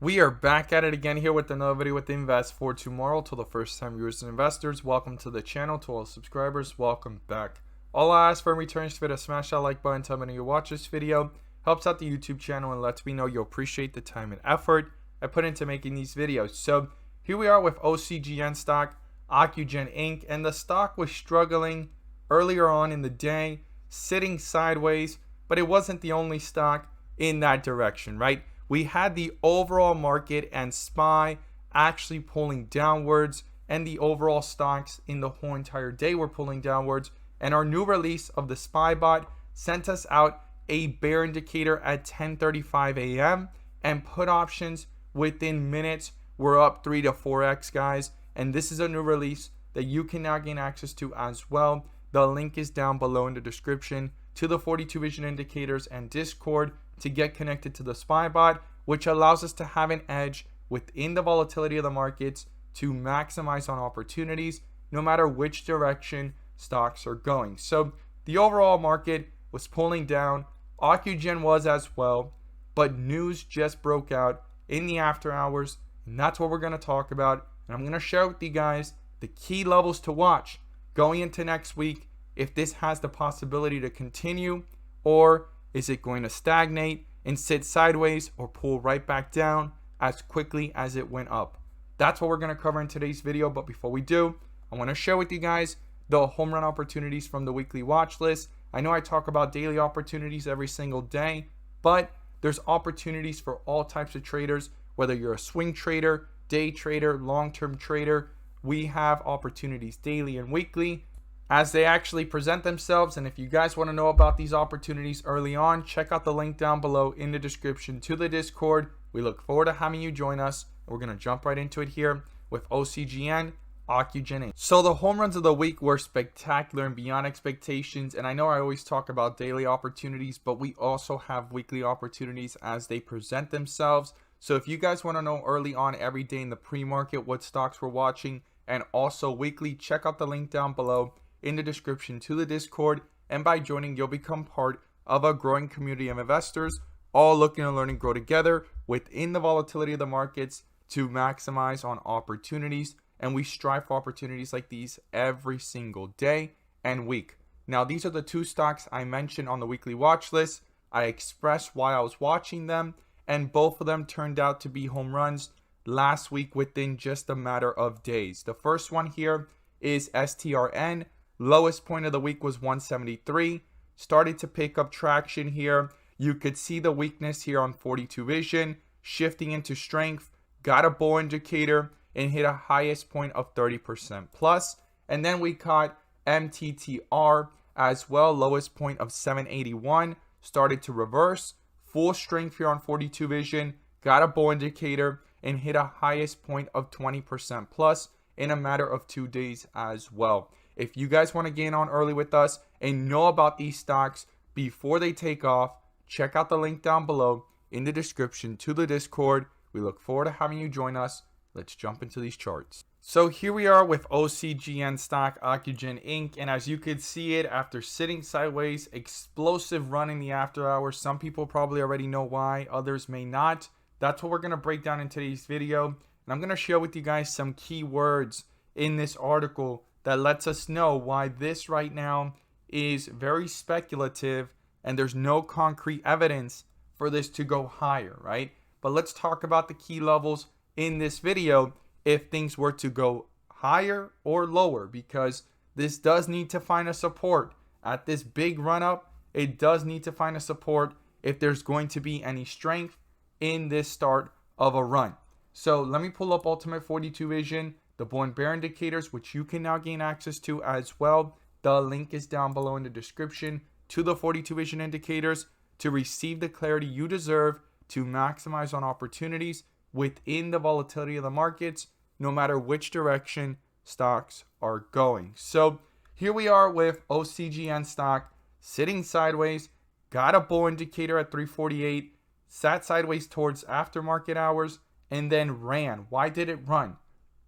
We are back at it again here with another video with Invest for Tomorrow. To the first time viewers and investors, welcome to the channel. To all subscribers, welcome back. All I ask for in return is for you to smash that like button. Tell me you watch this video. Helps out the YouTube channel and lets me know you appreciate the time and effort I put into making these videos. So here we are with Ocgn stock, Ocugen Inc. And the stock was struggling earlier on in the day, sitting sideways, but it wasn't the only stock in that direction, right? We had the overall market and SPY actually pulling downwards, and the overall stocks in the whole entire day were pulling downwards. And our new release of the SPY bot sent us out a bear indicator at 10:35 a.m. and put options within minutes were up 3 to 4x, guys. And this is a new release that you can now gain access to as well. The link is down below in the description to the 42 vision indicators and Discord to get connected to the SPY bot, which allows us to have an edge within the volatility of the markets to maximize on opportunities no matter which direction stocks are going. So the overall market was pulling down, Ocugen was as well, but news just broke out in the after hours, and that's what we're going to talk about. And I'm going to share with you guys the key levels to watch going into next week, if this has the possibility to continue, or is it going to stagnate and sit sideways or pull right back down as quickly as it went up. That's what we're going to cover in today's video. But before we do, I want to share with you guys the home run opportunities from the weekly watch list. I know I talk about daily opportunities every single day, but there's opportunities for all types of traders, whether you're a swing trader, day trader, long-term trader. We have opportunities daily and weekly as they actually present themselves. And if you guys want to know about these opportunities early on, check out the link down below in the description to the Discord. We look forward to having you join us. We're going to jump right into it here with Ocgn, Ocugen. So the home runs of the week were spectacular and beyond expectations. And I know I always talk about daily opportunities, but we also have weekly opportunities as they present themselves. So if you guys want to know early on every day in the pre-market what stocks we're watching, and also weekly, check out the link down below in the description to the Discord, and by joining you'll become part of a growing community of investors all looking to learn and grow together within the volatility of the markets to maximize on opportunities. And we strive for opportunities like these every single day and week. Now these are the two stocks I mentioned on the weekly watch list. I expressed why I was watching them, and both of them turned out to be home runs last week within just a matter of days. The first one here is STRN. Lowest point of the week was 173. Started to pick up traction here. You could see the weakness here on 42 vision, shifting into strength, got a bull indicator and hit a highest point of 30% plus. And then we caught MTTR as well, lowest point of 781, started to reverse, full strength here on 42 vision, got a bull indicator and hit a highest point of 20% plus in a matter of 2 days as well. If you guys want to gain on early with us and know about these stocks before they take off, check out the link down below in the description to the Discord. We look forward to having you join us. Let's jump into these charts. So here we are with Ocgn stock, Ocugen Inc. And as you could see it, after sitting sideways, explosive run in the after hours. Some people probably already know why, others may not. That's what we're going to break down in today's video. And I'm going to share with you guys some key words in this article that lets us know why this right now is very speculative and there's no concrete evidence for this to go higher, right? But let's talk about the key levels in this video if things were to go higher or lower, because this does need to find a support at this big run up. It does need to find a support if there's going to be any strength in this start of a run. So let me pull up Ultimate 42 Vision, the bull and bear indicators, which you can now gain access to as well. The link is down below in the description to the 42 vision indicators to receive the clarity you deserve to maximize on opportunities within the volatility of the markets, no matter which direction stocks are going. So here we are with Ocgn stock sitting sideways, got a bull indicator at 348, sat sideways towards aftermarket hours, and then ran. Why did it run?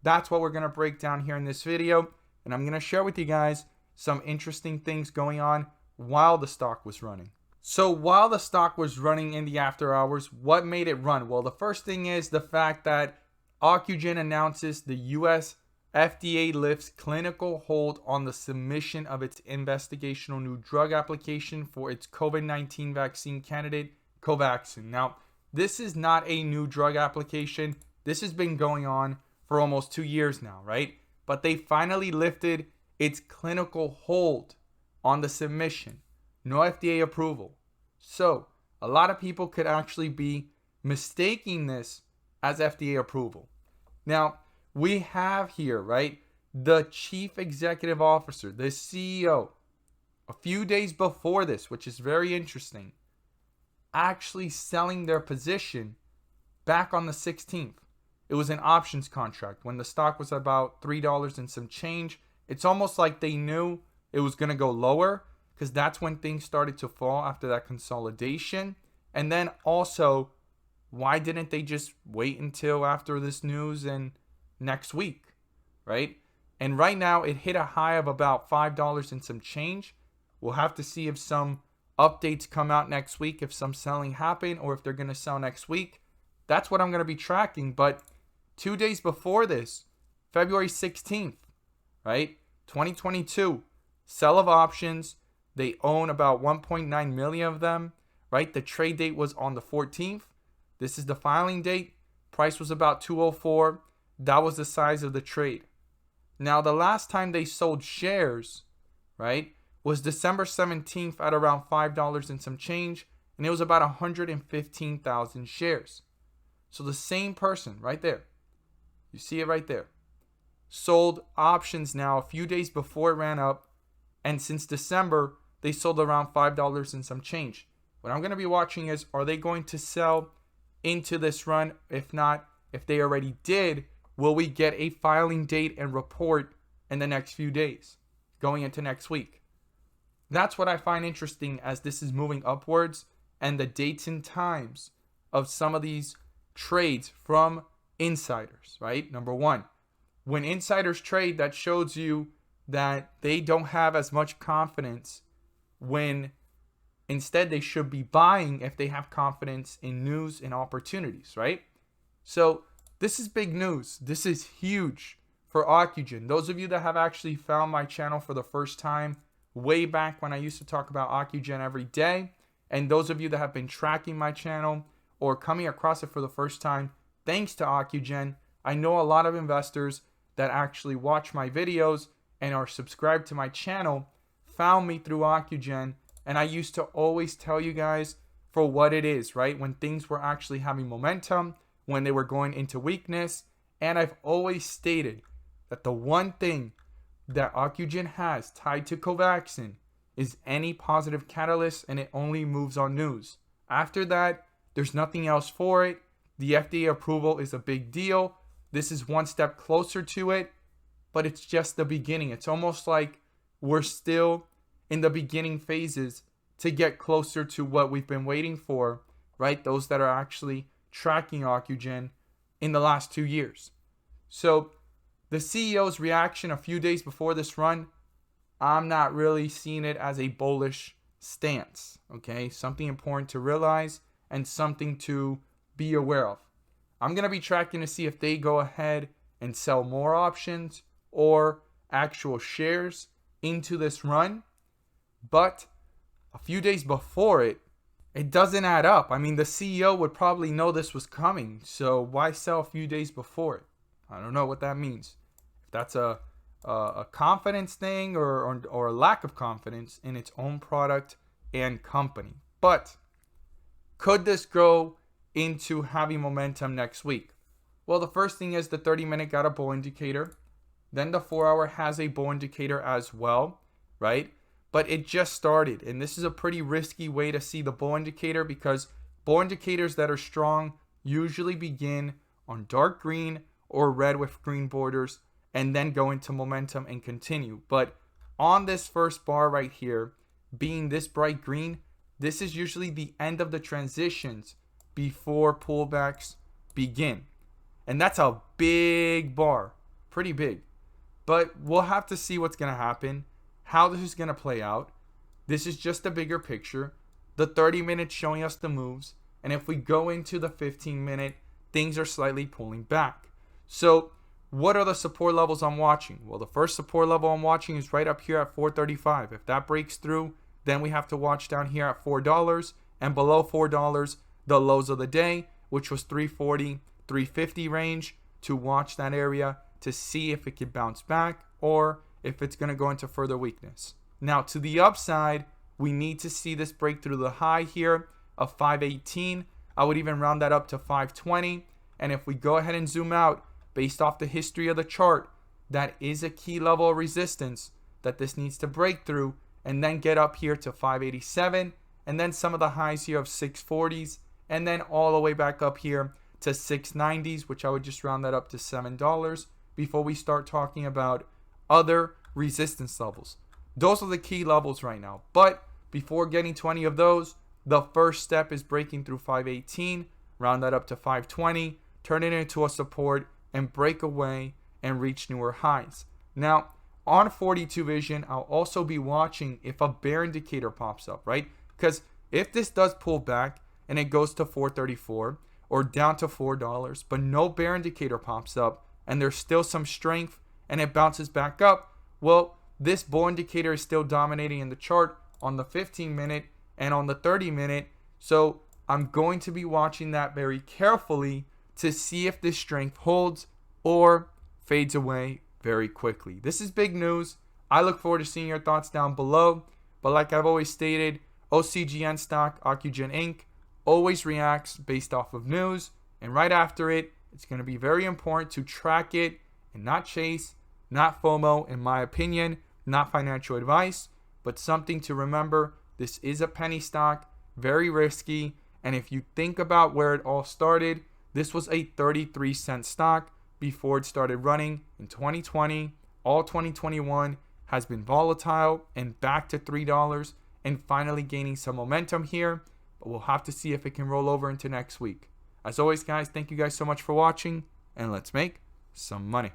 That's what we're going to break down here in this video. And I'm going to share with you guys some interesting things going on while the stock was running. So while the stock was running in the after hours, what made it run? Well, the first thing is the fact that Ocugen announces the US FDA lifts clinical hold on the submission of its investigational new drug application for its COVID-19 vaccine candidate, Covaxin. Now, this is not a new drug application. This has been going on for almost 2 years now, right? But they finally lifted its clinical hold on the submission. No FDA approval. So, a lot of people could actually be mistaking this as FDA approval. Now, we have here, right, the chief executive officer, the CEO, a few days before this, which is very interesting, actually selling their position back on the 16th. It was an options contract when the stock was about $3 and some change. It's almost like they knew it was going to go lower because that's when things started to fall after that consolidation. And then also, why didn't they just wait until after this news and next week, right? And right now it hit a high of about $5 and some change. We'll have to see if some updates come out next week, if some selling happen, or if they're going to sell next week. That's what I'm going to be tracking. But 2 days before this, February 16th, right, 2022, sell of options. They own about 1.9 million of them, right? The trade date was on the 14th. This is the filing date. Price was about 204. That was the size of the trade. Now, the last time they sold shares, right, was December 17th at around $5 and some change, and it was about 115,000 shares. So the same person right there, you see it right there, sold options now a few days before it ran up, and since December, they sold around $5 and some change. What I'm going to be watching is, are they going to sell into this run? If not, if they already did, will we get a filing date and report in the next few days going into next week? That's what I find interesting as this is moving upwards, and the dates and times of some of these trades from insiders, right? Number one, when insiders trade, that shows you that they don't have as much confidence, when instead they should be buying if they have confidence in news and opportunities, right? So this is big news. This is huge for Ocugen. Those of you that have actually found my channel for the first time, way back when I used to talk about Ocugen every day, and those of you that have been tracking my channel or coming across it for the first time, thanks to Ocugen, I know a lot of investors that actually watch my videos and are subscribed to my channel found me through Ocugen, and I used to always tell you guys for what it is, right? When things were actually having momentum, when they were going into weakness, and I've always stated that the one thing that Ocugen has tied to Covaxin is any positive catalyst, and it only moves on news. After that, there's nothing else for it. The FDA approval is a big deal. This is one step closer to it, but it's just the beginning. It's almost like we're still in the beginning phases to get closer to what we've been waiting for, right? Those that are actually tracking Ocugen in the last 2 years. So the CEO's reaction a few days before this run, I'm not really seeing it as a bullish stance, okay? Something important to realize and something to be aware of. I'm going to be tracking to see if they go ahead and sell more options or actual shares into this run. But a few days before it doesn't add up. I mean, the CEO would probably know this was coming, so why sell a few days before it? I don't know what that means. If that's a confidence thing or a lack of confidence in its own product and company. But could this go into having momentum next week? Well, the first thing is the 30-minute got a bull indicator. Then the 4-hour has a bull indicator as well, right? But it just started, and this is a pretty risky way to see the bull indicator, because bull indicators that are strong usually begin on dark green or red with green borders and then go into momentum and continue. But on this first bar right here, being this bright green, this is usually the end of the transitions before pullbacks begin. And that's a big bar, pretty big. But we'll have to see what's going to happen, how this is going to play out. This is just a bigger picture. The 30-minute showing us the moves. And if we go into the 15-minute, things are slightly pulling back. So what are the support levels I'm watching? Well, the first support level I'm watching is right up here at $4.35. If that breaks through, then we have to watch down here at $4. And below $4, the lows of the day, which was $3.40, $3.50 range, to watch that area to see if it can bounce back or if it's going to go into further weakness. Now, to the upside, we need to see this break through the high here of 518. I would even round that up to 520. And if we go ahead and zoom out, based off the history of the chart, that is a key level of resistance that this needs to break through and then get up here to 587. And then some of the highs here of 640s. And then all the way back up here to 690s, which I would just round that up to $7 before we start talking about other resistance levels. Those are the key levels right now. But before getting to any of those, the first step is breaking through 518, round that up to 520, turn it into a support, and break away and reach newer highs. Now, on 42 Vision, I'll also be watching if a bear indicator pops up, right? Because if this does pull back and it goes to 434 or down to $4, but no bear indicator pops up and there's still some strength and it bounces back up, well, this bull indicator is still dominating in the chart on the 15-minute and on the 30-minute. So I'm going to be watching that very carefully to see if this strength holds or fades away very quickly. This is big news. I look forward to seeing your thoughts down below. But like I've always stated, OCGN stock, Ocugen Inc., always reacts based off of news. And right after it, it's going to be very important to track it and not chase, not FOMO, in my opinion, not financial advice, but something to remember. This is a penny stock, very risky. And if you think about where it all started, this was a 33-cent stock before it started running in 2020. All 2021 has been volatile and back to $3 and finally gaining some momentum here. But we'll have to see if it can roll over into next week. As always, guys, thank you guys so much for watching, and let's make some money.